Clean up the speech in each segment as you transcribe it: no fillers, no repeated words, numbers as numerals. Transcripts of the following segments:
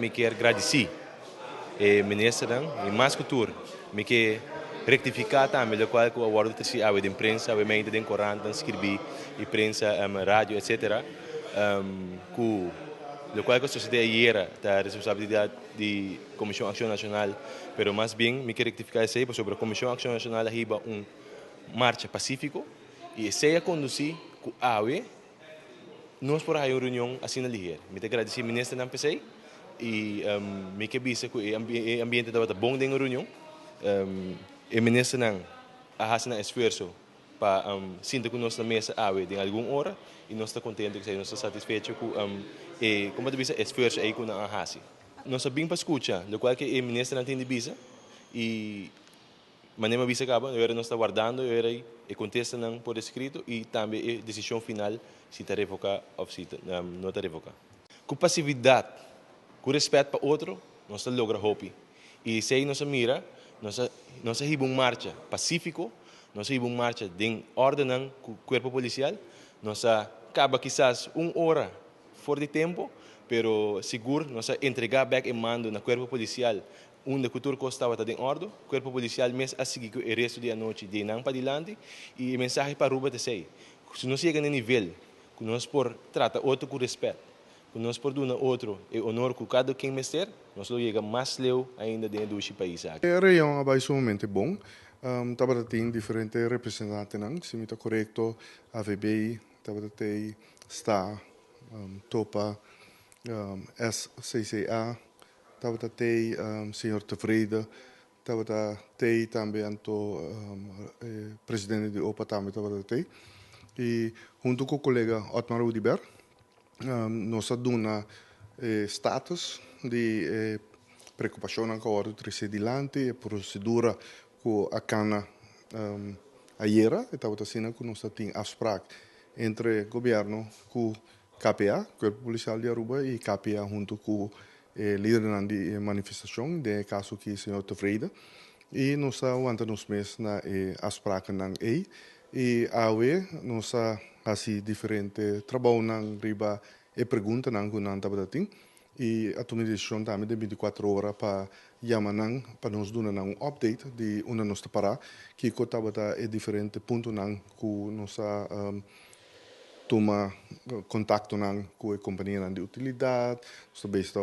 Me quer agradecer e ministro e mais cultura. Me quer rectificar também o qual que o acordo de a imprensa, a mente de corante, escrever e prensa, rádio, etc. Que o qual que a sociedade era da responsabilidade de Comissão Ação Nacional, pero mais bem me quer rectificar isso aí sobre a Comissão Ação Nacional riba marcha pacífico e se a conduzir com a AUE, nós por aí uma reunião assim na ligeira. Me te agradecer ministro na PCI e me que bisa que o ambiente estava bom dentro da reunião. O ministro não a fazer um esforço para sinta que nós na mesa AUE em alguma hora e nós estamos contentes que nós estamos satisfeitos com como te bisa esforço aí que nós fazemos. Nós sabemos para escutar, o qual que o ministro não tem de bisa e manema bisa acaba, eu era nós está guardando, eu era e contesta não por escrito e também a decisão final se está revocar ou se não está revocar. Com passividade, com respeito para outro, nós logra hopi. E se aí nós mira, nós riba marcha pacífico, nós riba marcha de ordem com o corpo policial, nós acaba quizás uma hora fora de tempo, pero seguro nós entregar back em mando no corpo policial onde a cultura estava em ordem, o corpo policial mesmo a seguir o resto da noite de não para adiante e a mensagem para Ruba de sei, se nós chega no nível que nós por trata outro com respeito, que nós por dar outro e honor com cada quem mestre, nós lo chega mais leu ainda dentro do país. A reunião é sumamente bom, estava tem diferentes representantes, se me está correto, a VBI, estava tem está Topa, SCCA, estava tem senhor Tevrede, estava tem também o presidente de OPA também estava tem e junto com o colega Otmar Udiber nós damos status de preocupação com a ordem adiante, a procedura com a cana ayer, estava assim que nós temos afspraak entre o governo com KPA, Corpo Policial de Aruba, e KPA junto com o líder da manifestação, de caso que o senhor Tevrede, e nós aguantamos mês na afspraak na e a nós assim diferente trabalho na riba e pergunta na gunan tabadating e a tomar decisão também de 24 horas para chamar para nos dar um update de onde nós para que cotava é diferente ponto na que nós toma contato com a companhia de utilidade, nós base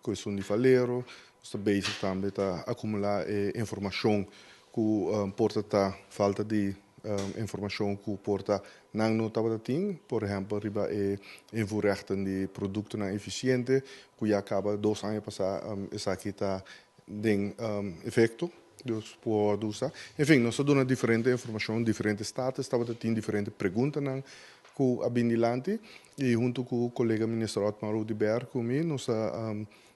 questão de falero, nós base também acumular informação que porta falta de informação que porta não notava tem, por exemplo, riba invoerrechten de produto não eficiente, que já acaba 2 anos passar essa aqui tá tem efeito dos por usar. Enfim, nós damos diferente informação, diferentes status, estava tem diferentes perguntas não com a Bindilante e junto com o colega ministro Otmar Udiber comigo nós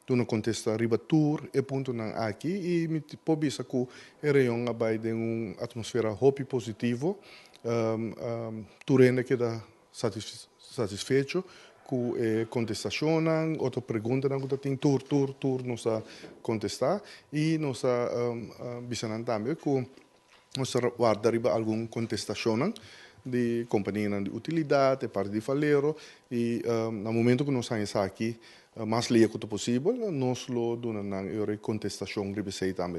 dona contesta riba tour e ponto não aqui e me pobisa que a reunião vai ter uma atmosfera hope positivo turenda que dá satisfeito com a contestação outra pergunta não que tem tour nós contestar e nós bisanan também que nós guarda riba alguma contestação de companhia de utilidade, parte de falero e no momento que nós estamos aqui mais leia quanto possível, nós lo dona na contestação riba sei também.